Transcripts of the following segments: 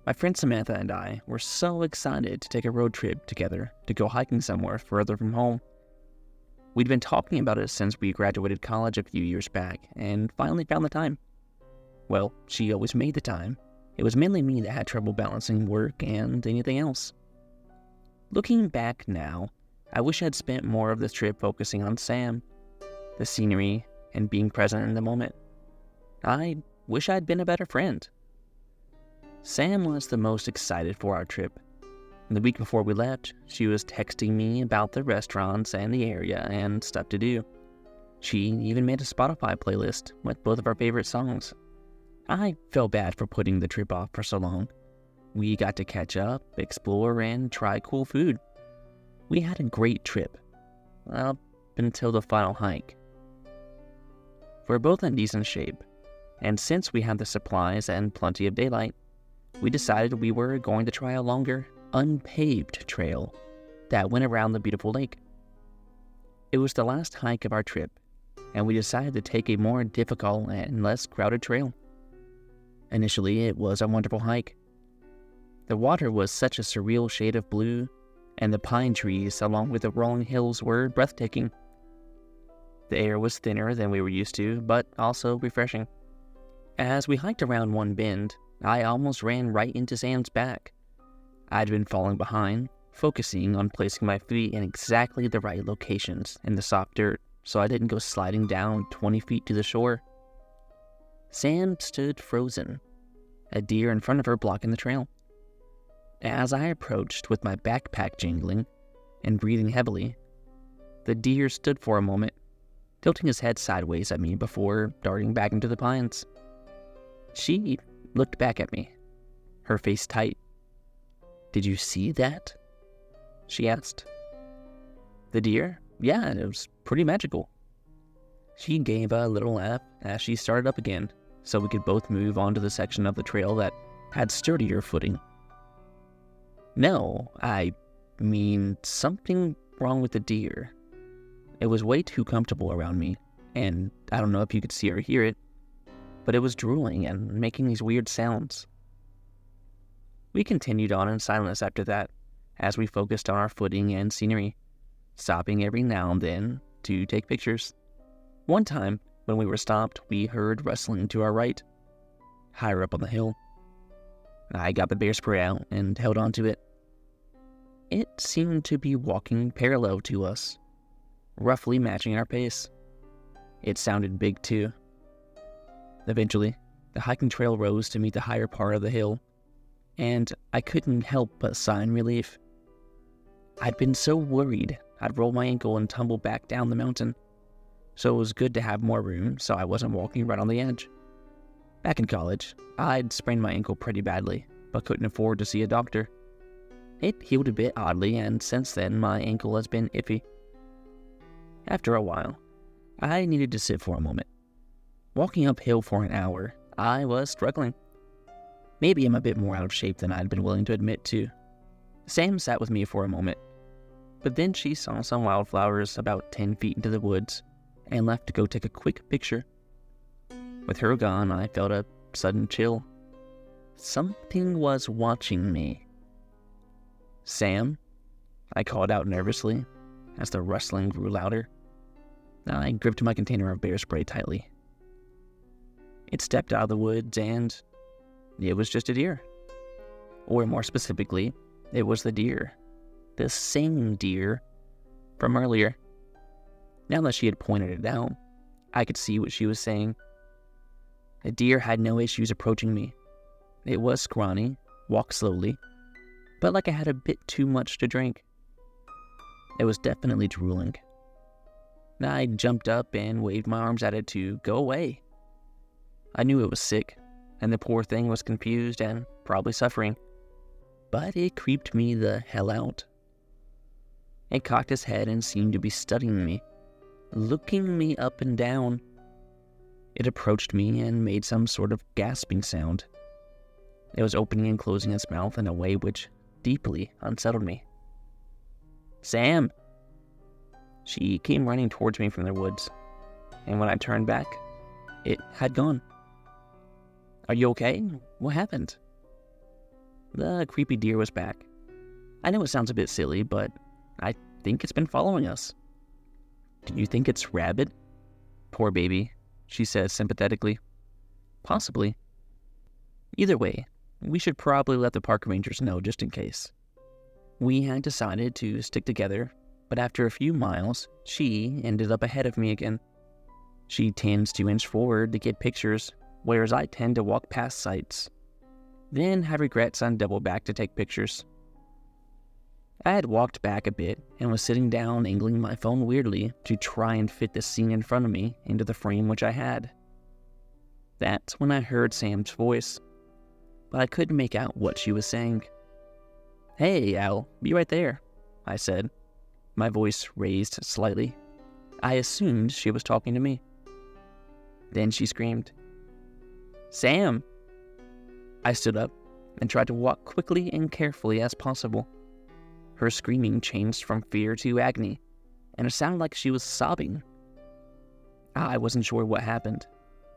My friend Samantha and I were so excited to take a road trip together to go hiking somewhere further from home. We'd been talking about it since we graduated college a few years back and finally found the time. Well, she always made the time. It was mainly me that had trouble balancing work and anything else. Looking back now, I wish I'd spent more of this trip focusing on Sam, the scenery, and being present in the moment. I wish I'd been a better friend. Sam was the most excited for our trip. The week before we left, she was texting me about the restaurants and the area and stuff to do. She even made a Spotify playlist with both of our favorite songs. I felt bad for putting the trip off for so long. We got to catch up, explore, and try cool food. We had a great trip, up until the final hike. We're both in decent shape, and since we had the supplies and plenty of daylight, we decided we were going to try a longer, unpaved trail that went around the beautiful lake. It was the last hike of our trip, and we decided to take a more difficult and less crowded trail. Initially, it was a wonderful hike. The water was such a surreal shade of blue, and the pine trees along with the rolling hills were breathtaking. The air was thinner than we were used to, but also refreshing. As we hiked around one bend, I almost ran right into Sam's back. I'd been falling behind, focusing on placing my feet in exactly the right locations in the soft dirt so I didn't go sliding down 20 feet to the shore. Sam stood frozen, a deer in front of her blocking the trail. As I approached with my backpack jingling and breathing heavily, the deer stood for a moment, tilting his head sideways at me before darting back into the pines. She looked back at me, her face tight. "Did you see that?" she asked. The deer? Yeah, it was pretty magical. She gave a little laugh as she started up again, so we could both move on to the section of the trail that had sturdier footing. No, I mean something wrong with the deer. It was way too comfortable around me, and I don't know if you could see or hear it, but it was drooling and making these weird sounds. We continued on in silence after that, as we focused on our footing and scenery, stopping every now and then to take pictures. One time, when we were stopped, we heard rustling to our right, higher up on the hill. I got the bear spray out and held onto it. It seemed to be walking parallel to us, roughly matching our pace. It sounded big too. Eventually, the hiking trail rose to meet the higher part of the hill, and I couldn't help but sigh in relief. I'd been so worried I'd roll my ankle and tumble back down the mountain, so it was good to have more room so I wasn't walking right on the edge. Back in college, I'd sprained my ankle pretty badly, but couldn't afford to see a doctor. It healed a bit oddly, and since then my ankle has been iffy. After a while, I needed to sit for a moment. Walking uphill for an hour, I was struggling. Maybe I'm a bit more out of shape than I'd been willing to admit to. Sam sat with me for a moment, but then she saw some wildflowers about 10 feet into the woods and left to go take a quick picture. With her gone, I felt a sudden chill. Something was watching me. "Sam?" I called out nervously as the rustling grew louder. I gripped my container of bear spray tightly. It stepped out of the woods and it was just a deer. Or more specifically, it was the deer. The same deer from earlier. Now that she had pointed it out, I could see what she was saying. The deer had no issues approaching me. It was scrawny, walked slowly, but like I had a bit too much to drink. It was definitely drooling. I jumped up and waved my arms at it to go away. I knew it was sick, and the poor thing was confused and probably suffering, but it creeped me the hell out. It cocked its head and seemed to be studying me, looking me up and down. It approached me and made some sort of gasping sound. It was opening and closing its mouth in a way which deeply unsettled me. "Sam!" She came running towards me from the woods, and when I turned back, it had gone. "Are you okay? What happened?" The creepy deer was back. I know it sounds a bit silly, but I think it's been following us. Do you think it's rabid? Poor baby, she said sympathetically. Possibly. Either way, we should probably let the park rangers know just in case. We had decided to stick together, but after a few miles, she ended up ahead of me again. She tends to inch forward to get pictures, whereas I tend to walk past sites, then have regrets and double back to take pictures. I had walked back a bit and was sitting down angling my phone weirdly to try and fit the scene in front of me into the frame which I had. That's when I heard Sam's voice, but I couldn't make out what she was saying. "Hey, Al, be right there," I said, my voice raised slightly. I assumed she was talking to me. Then she screamed, "Sam!" I stood up and tried to walk quickly and carefully as possible. Her screaming changed from fear to agony, and it sounded like she was sobbing. I wasn't sure what happened,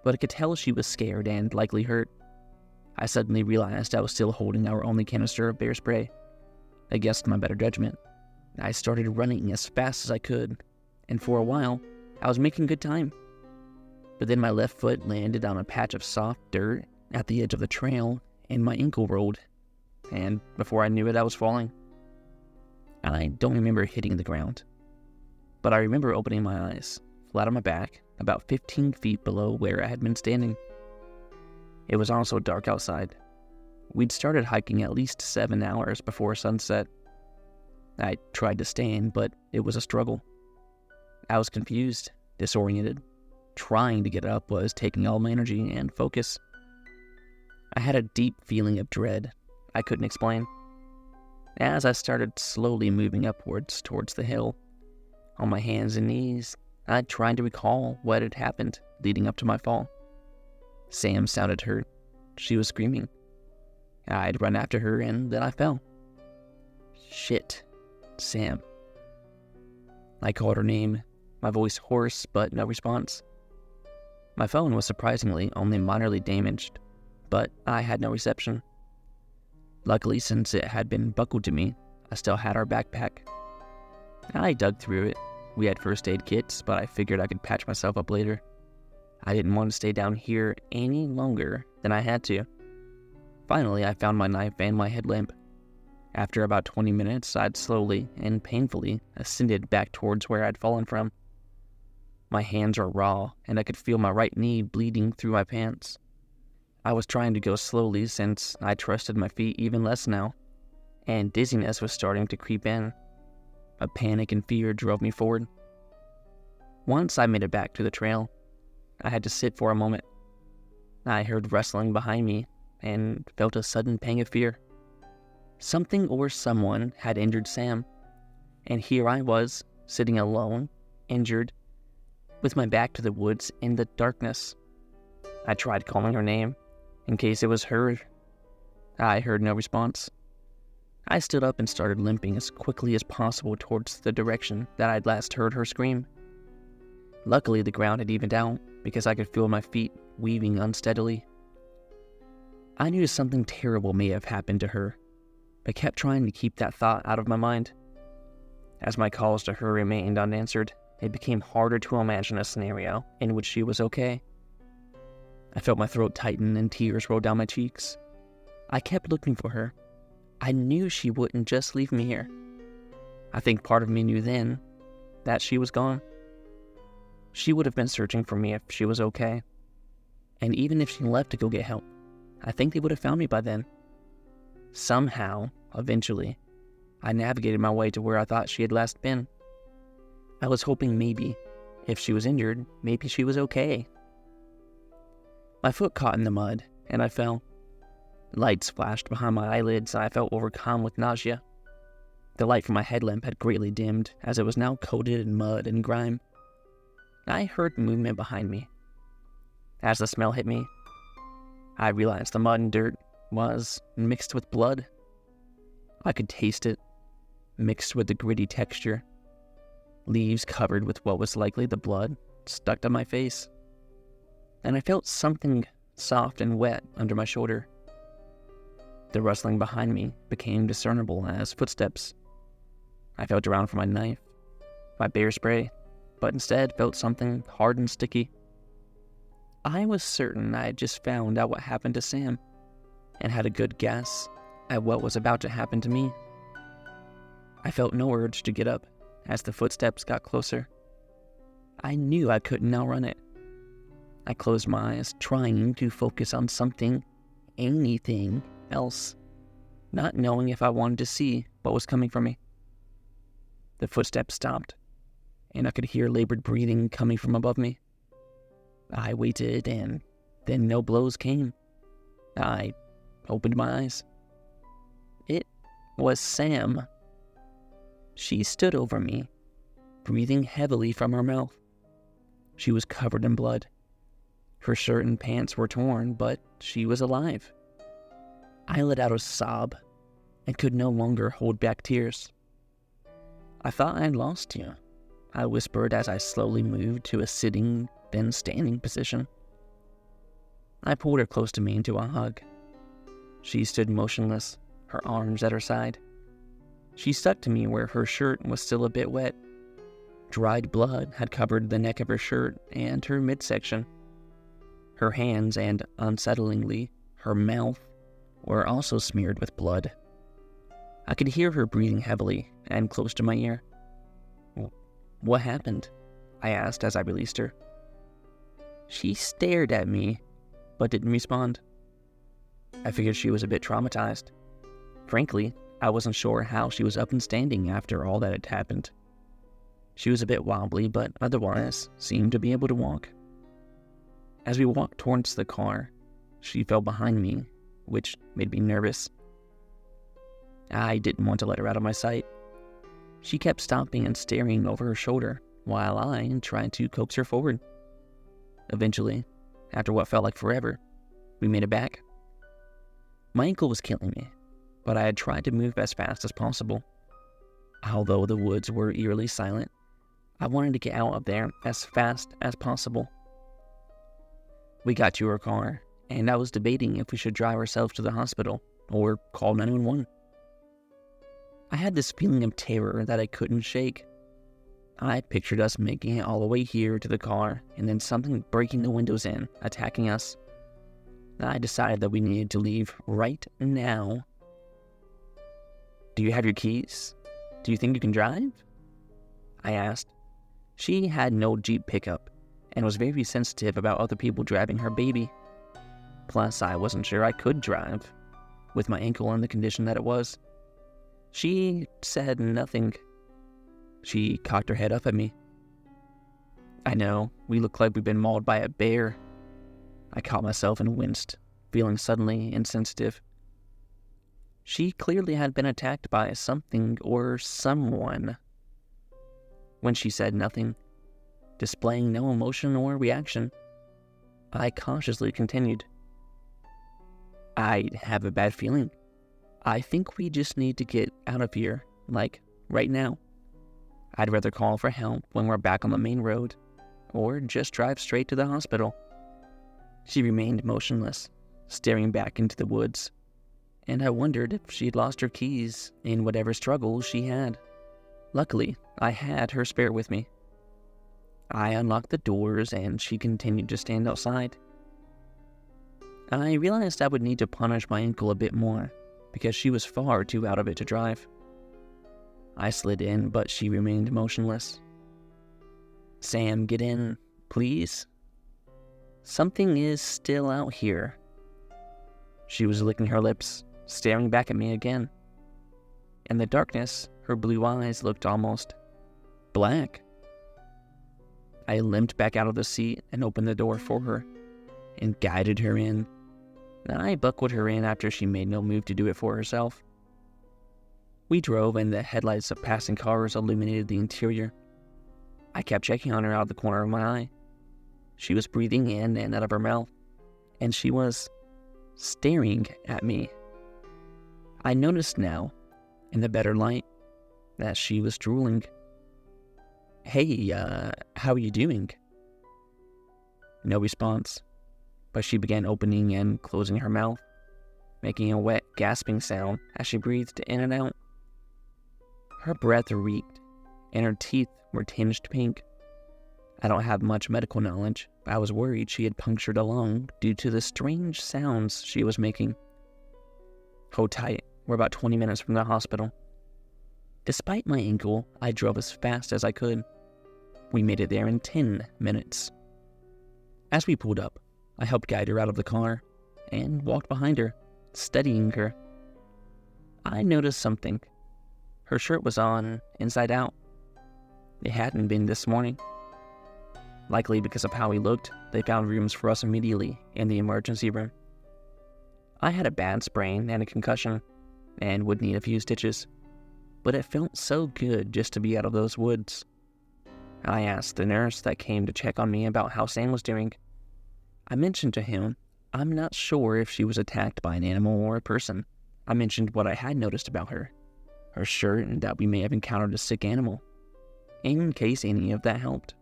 but I could tell she was scared and likely hurt. I suddenly realized I was still holding our only canister of bear spray. Against my better judgment, I started running as fast as I could, and for a while, I was making good time. But then my left foot landed on a patch of soft dirt at the edge of the trail, and my ankle rolled, and before I knew it, I was falling. I don't remember hitting the ground, but I remember opening my eyes, flat on my back, about 15 feet below where I had been standing. It was also dark outside. We'd started hiking at least 7 hours before sunset. I tried to stand, but it was a struggle. I was confused, disoriented. Trying to get up was taking all my energy and focus. I had a deep feeling of dread I couldn't explain. As I started slowly moving upwards towards the hill, on my hands and knees, I tried to recall what had happened leading up to my fall. Sam sounded hurt. She was screaming. I'd run after her and then I fell. Shit. Sam. I called her name, my voice hoarse but no response. My phone was surprisingly only minorly damaged, but I had no reception. Luckily, since it had been buckled to me, I still had our backpack. I dug through it. We had first aid kits, but I figured I could patch myself up later. I didn't want to stay down here any longer than I had to. Finally, I found my knife and my headlamp. After about 20 minutes, I'd slowly and painfully ascended back towards where I'd fallen from. My hands were raw, and I could feel my right knee bleeding through my pants. I was trying to go slowly since I trusted my feet even less now, and dizziness was starting to creep in. A panic and fear drove me forward. Once I made it back to the trail, I had to sit for a moment. I heard rustling behind me and felt a sudden pang of fear. Something or someone had injured Sam, and here I was, sitting alone, injured, with my back to the woods in the darkness. I tried calling her name, in case it was her. I heard no response. I stood up and started limping as quickly as possible towards the direction that I'd last heard her scream. Luckily, the ground had evened out because I could feel my feet weaving unsteadily. I knew something terrible may have happened to her, but kept trying to keep that thought out of my mind. As my calls to her remained unanswered, it became harder to imagine a scenario in which she was okay. I felt my throat tighten and tears roll down my cheeks. I kept looking for her. I knew she wouldn't just leave me here. I think part of me knew then that she was gone. She would have been searching for me if she was okay. And even if she left to go get help, I think they would have found me by then. Somehow, eventually, I navigated my way to where I thought she had last been. I was hoping maybe, if she was injured, maybe she was okay. My foot caught in the mud, and I fell. Lights flashed behind my eyelids, and I felt overcome with nausea. The light from my headlamp had greatly dimmed, as it was now coated in mud and grime. I heard movement behind me. As the smell hit me, I realized the mud and dirt was mixed with blood. I could taste it, mixed with the gritty texture. Leaves covered with what was likely the blood stuck to my face. And I felt something soft and wet under my shoulder. The rustling behind me became discernible as footsteps. I felt around for my knife, my bear spray, but instead felt something hard and sticky. I was certain I had just found out what happened to Sam, and had a good guess at what was about to happen to me. I felt no urge to get up as the footsteps got closer. I knew I couldn't outrun it. I closed my eyes, trying to focus on something, anything else, not knowing if I wanted to see what was coming for me. The footsteps stopped, and I could hear labored breathing coming from above me. I waited, and then no blows came. I opened my eyes. It was Sam. She stood over me, breathing heavily from her mouth. She was covered in blood. Her shirt and pants were torn, but she was alive. I let out a sob and could no longer hold back tears. "I thought I'd lost you," I whispered as I slowly moved to a sitting, then standing position. I pulled her close to me into a hug. She stood motionless, her arms at her side. She stuck to me where her shirt was still a bit wet. Dried blood had covered the neck of her shirt and her midsection. Her hands and, unsettlingly, her mouth were also smeared with blood. I could hear her breathing heavily and close to my ear. "What happened?" I asked as I released her. She stared at me, but didn't respond. I figured she was a bit traumatized. Frankly, I wasn't sure how she was up and standing after all that had happened. She was a bit wobbly, but otherwise seemed to be able to walk. As we walked towards the car, she fell behind me, which made me nervous. I didn't want to let her out of my sight. She kept stopping and staring over her shoulder, while I tried to coax her forward. Eventually, after what felt like forever, we made it back. My ankle was killing me, but I had tried to move as fast as possible. Although the woods were eerily silent, I wanted to get out of there as fast as possible. We got to her car, and I was debating if we should drive ourselves to the hospital or call 911. I had this feeling of terror that I couldn't shake. I pictured us making it all the way here to the car, and then something breaking the windows in, attacking us. I decided that we needed to leave right now. "Do you have your keys? Do you think you can drive?" I asked. She had no Jeep pickup, and was very sensitive about other people driving her baby. Plus, I wasn't sure I could drive, with my ankle in the condition that it was. She said nothing. She cocked her head up at me. I know, we look like we've been mauled by a bear. I caught myself and winced, feeling suddenly insensitive. She clearly had been attacked by something or someone. When she said nothing, displaying no emotion or reaction, I cautiously continued. "I have a bad feeling. I think we just need to get out of here, like, right now. I'd rather call for help when we're back on the main road, or just drive straight to the hospital." She remained motionless, staring back into the woods, and I wondered if she'd lost her keys in whatever struggle she had. Luckily, I had her spare with me. I unlocked the doors, and she continued to stand outside. I realized I would need to punish my ankle a bit more, because she was far too out of it to drive. I slid in, but she remained motionless. "Sam, get in, please. Something is still out here." She was licking her lips, staring back at me again. In the darkness, her blue eyes looked almost black. I limped back out of the seat and opened the door for her, and guided her in. I buckled her in after she made no move to do it for herself. We drove, and the headlights of passing cars illuminated the interior. I kept checking on her out of the corner of my eye. She was breathing in and out of her mouth, and she was staring at me. I noticed now, in the better light, that she was drooling. "Hey, how are you doing?" No response, but she began opening and closing her mouth. making a wet, gasping sound as she breathed in and out. Her breath reeked, and her teeth were tinged pink. I don't have much medical knowledge, but I was worried she had punctured a lung due to the strange sounds she was making. Hold tight, we're about 20 minutes from the hospital. Despite my ankle, I drove as fast as I could. We made it there in 10 minutes. As we pulled up, I helped guide her out of the car and walked behind her, studying her. I noticed something. Her shirt was on inside out. It hadn't been this morning. Likely because of how we looked, they found rooms for us immediately in the emergency room. I had a bad sprain and a concussion, and would need a few stitches, but it felt so good just to be out of those woods. I asked the nurse that came to check on me about how Sam was doing. I mentioned to him I'm not sure if she was attacked by an animal or a person. I mentioned what I had noticed about her shirt, and that we may have encountered a sick animal, in case any of that helped.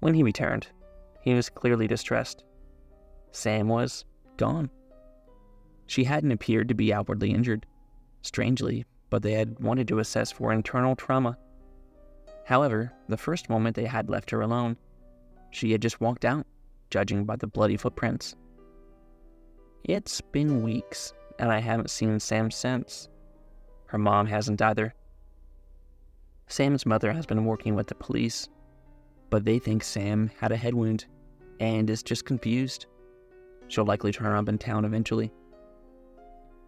When he returned, he was clearly distressed. Sam was gone. She hadn't appeared to be outwardly injured, strangely, but they had wanted to assess for internal trauma. However, the first moment they had left her alone, she had just walked out, judging by the bloody footprints. It's been weeks, and I haven't seen Sam since. Her mom hasn't either. Sam's mother has been working with the police, but they think Sam had a head wound and is just confused. She'll likely turn up in town eventually.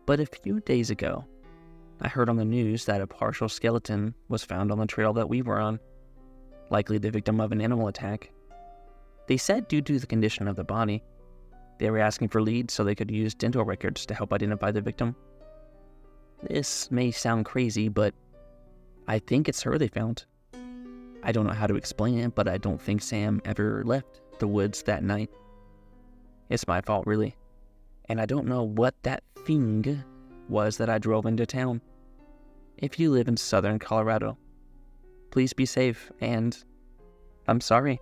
But a few days ago, I heard on the news that a partial skeleton was found on the trail that we were on, likely the victim of an animal attack. They said due to the condition of the body, they were asking for leads so they could use dental records to help identify the victim. This may sound crazy, but I think it's her they found. I don't know how to explain it, but I don't think Sam ever left the woods that night. It's my fault, really. And I don't know what that thing was that I drove into town. If you live in southern Colorado, please be safe, and I'm sorry.